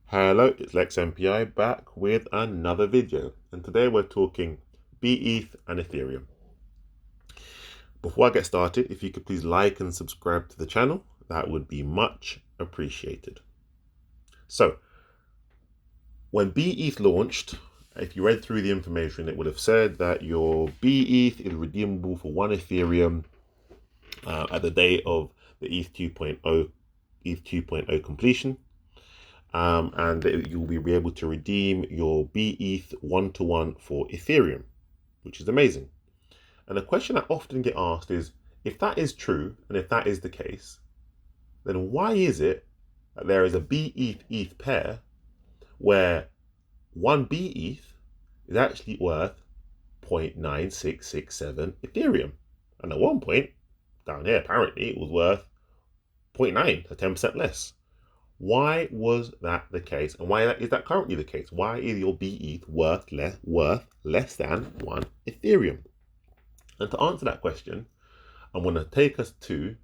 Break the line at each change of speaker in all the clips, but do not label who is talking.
Hello, it's lexingtonmpi back with another video, and today we're talking BETH and Ethereum. Before I get started, if you could please like and subscribe to the channel, that would be much appreciated. So, when BETH launched, if you read through the information, it would have said that your BETH is redeemable for 1 Ethereum at the day of the ETH 2.0 completion. And you'll be able to redeem your BETH 1-to-1 for Ethereum, which is amazing. And a question I often get asked is, if that is true, and if that is the case, then why is it that there is a BETH-ETH pair where 1 BETH is actually worth 0.9667 Ethereum? And at one point, down here, apparently, it was worth 0.9, so 10% less. Why was that the case, and why is that currently the case? Why is your BETH worth less than 1 Ethereum? And to answer that question, I'm going to take us to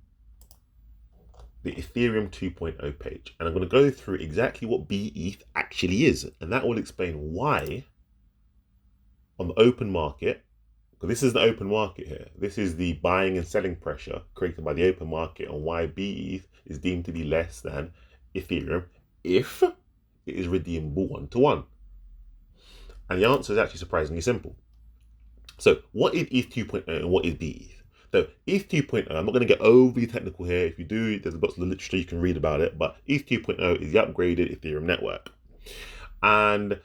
the Ethereum 2.0 page, and I'm going to go through exactly what BETH actually is, and that will explain why on the open market, because this is the open market here, this is the buying and selling pressure created by the open market, and why BETH is deemed to be less than Ethereum if it is redeemable 1-to-1. And the answer is actually surprisingly simple. So what is ETH 2.0 and what is BETH? So ETH 2.0, I'm not going to get overly technical here. If you do, there's lots of literature you can read about it, but ETH 2.0 is the upgraded Ethereum network. And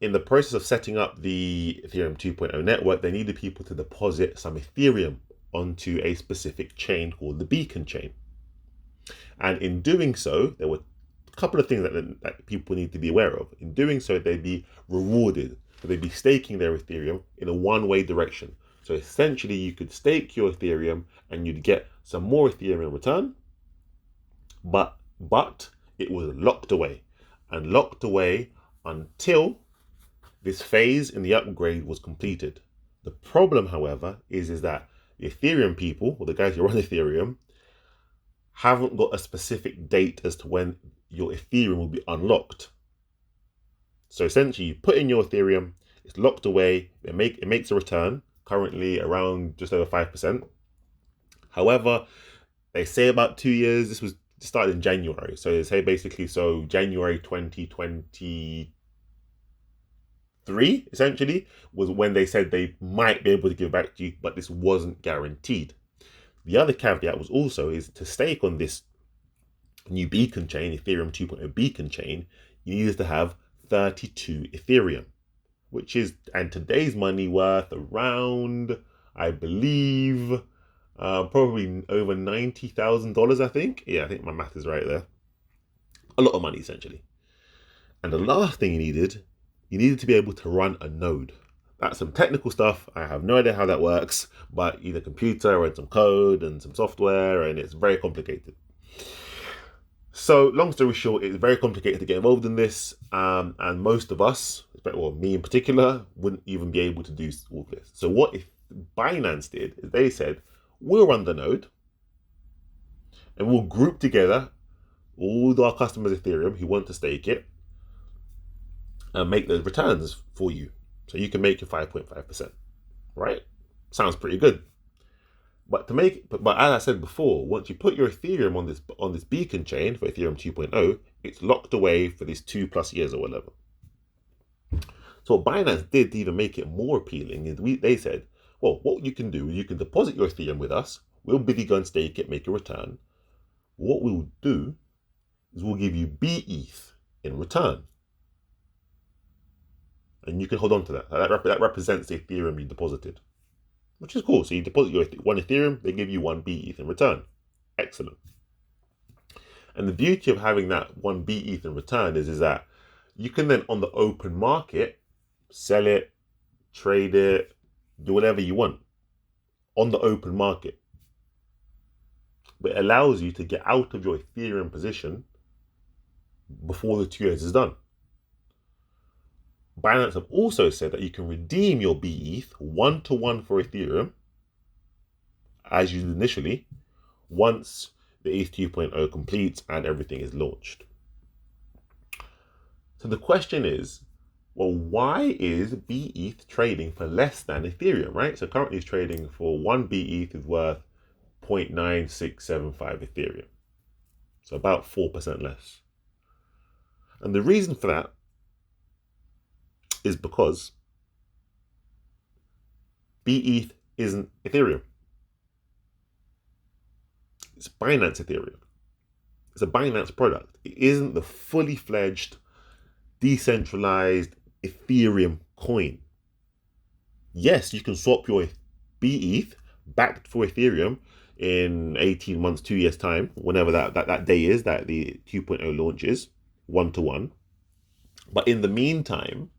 in the process of setting up the Ethereum 2.0 network, they needed people to deposit some Ethereum onto a specific chain called the Beacon chain. And in doing so, there were a couple of things that people need to be aware of. In doing so, they'd be rewarded. So they'd be staking their Ethereum in a one-way direction. So essentially, you could stake your Ethereum and you'd get some more Ethereum in return, but it was locked away until this phase in the upgrade was completed. The problem, however, is that the Ethereum people, or the guys who run Ethereum, haven't got a specific date as to when your Ethereum will be unlocked. So essentially, you put in your Ethereum, it's locked away, it makes a return, currently around just over 5%. However, they say about 2 years. This was started in January. So they say basically, so January 2023, essentially, was when they said they might be able to give back to you, but this wasn't guaranteed. The other caveat was also is to stake on this new beacon chain, Ethereum 2.0 beacon chain, you needed to have 32 Ethereum, which is, and today's money, worth around, I believe, probably over $90,000, I think. Yeah, I think my math is right there. A lot of money, essentially. And the last thing you needed to be able to run a node. That's some technical stuff. I have no idea how that works, but either computer and some code and some software, and it's very complicated. So long story short, it's very complicated to get involved in this, and most of us, well, me in particular, wouldn't even be able to do all this. So what if Binance did is they said, we'll run the node, and we'll group together all our customers Ethereum who want to stake it, and make the returns for you. So you can make your 5.5%, right? Sounds pretty good. But but as I said before, once you put your Ethereum on this beacon chain for Ethereum 2.0, it's locked away for these 2+ years or whatever. So what Binance did to even make it more appealing is they said, well, what you can do is you can deposit your Ethereum with us. We'll busy go and stake it, make a return. What we'll do is we'll give you BETH in return. And you can hold on to that. That represents the Ethereum you deposited, which is cool. So you deposit your 1 Ethereum, they give you 1 BETH in return. Excellent. And the beauty of having that 1 BETH in return is that you can then, on the open market, sell it, trade it, do whatever you want on the open market. But it allows you to get out of your Ethereum position before the 2 years is done. Binance have also said that you can redeem your BETH 1-to-1 for Ethereum, as you did initially, once the ETH 2.0 completes and everything is launched. So the question is, well, why is BETH trading for less than Ethereum, right? So currently it's trading for 1 BETH is worth 0.9675 Ethereum. So about 4% less. And the reason for that is because BETH isn't Ethereum. It's Binance Ethereum. It's a Binance product. It isn't the fully fledged, decentralized Ethereum coin. Yes, you can swap your BETH back for Ethereum in 18 months, 2 years time, whenever that day is, that the 2.0 launches, 1-to-1. But in the meantime,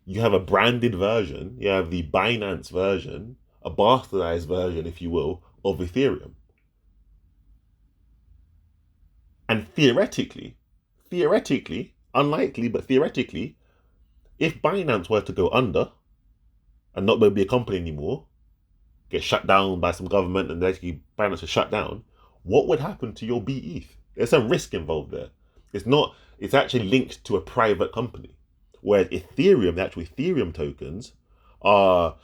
you have a branded version, you have the Binance version, a bastardized version, if you will, of Ethereum. And theoretically, unlikely, but theoretically, if Binance were to go under and not be a company anymore, get shut down by some government and actually Binance is shut down, what would happen to your BETH? There's some risk involved there. It's actually linked to a private company. Whereas Ethereum, the actual Ethereum tokens are,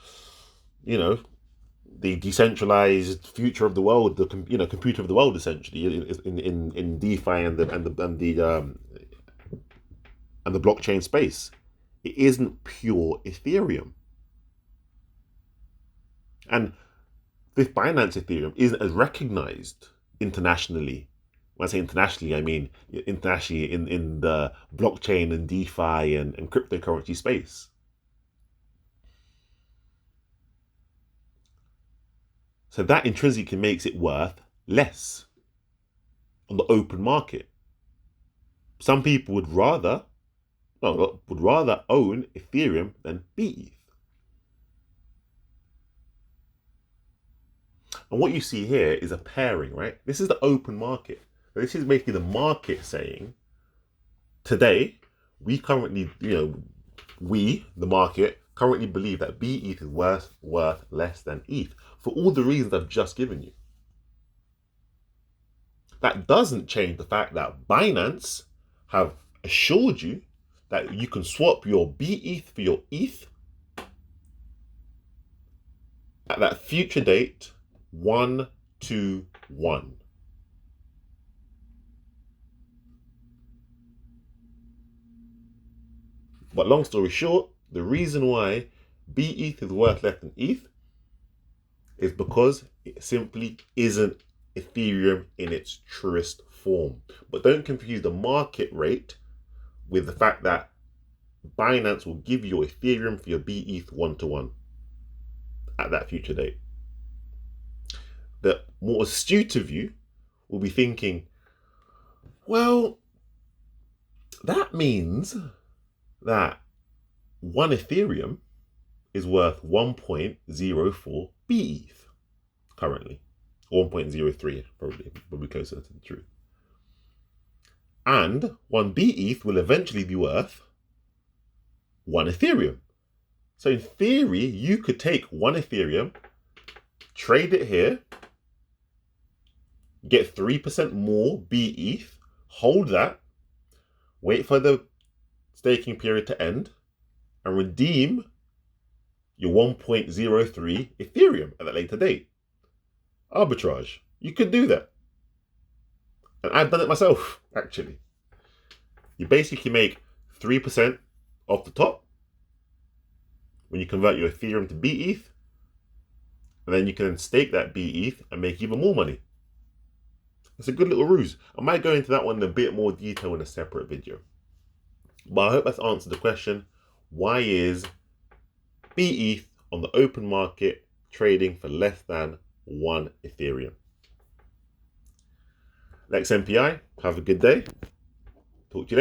the decentralized future of the world, the computer of the world, essentially in DeFi and the blockchain space. It isn't pure Ethereum, and this Binance Ethereum isn't as recognized internationally. When I say internationally, I mean internationally in the blockchain and DeFi and cryptocurrency space. So that intrinsically makes it worth less on the open market. Some people would rather own Ethereum than BETH. And what you see here is a pairing, right? This is the open market. This is basically the market saying, today, we currently, the market, currently believe that BETH is worth less than ETH for all the reasons I've just given you. That doesn't change the fact that Binance have assured you that you can swap your BETH for your ETH at that future date, 1-to-1. But long story short, the reason why BETH is worth less than ETH is because it simply isn't Ethereum in its truest form. But don't confuse the market rate with the fact that Binance will give you Ethereum for your BETH 1-to-1 at that future date. The more astute of you will be thinking, well, that means that 1 Ethereum is worth 1.04 BETH currently. 1.03, probably closer to the truth. And 1 BETH will eventually be worth 1 Ethereum. So in theory, you could take 1 Ethereum, trade it here, get 3% more BETH, hold that, wait for the staking period to end, and redeem your 1.03 Ethereum at a later date. Arbitrage. You could do that. And I've done it myself, actually. You basically make 3% off the top when you convert your Ethereum to BETH, and then you can stake that BETH and make even more money. It's a good little ruse. I might go into that one in a bit more detail in a separate video. But I hope that's answered the question, why is BETH on the open market trading for less than 1 Ethereum? LexMPI, have a good day. Talk to you later.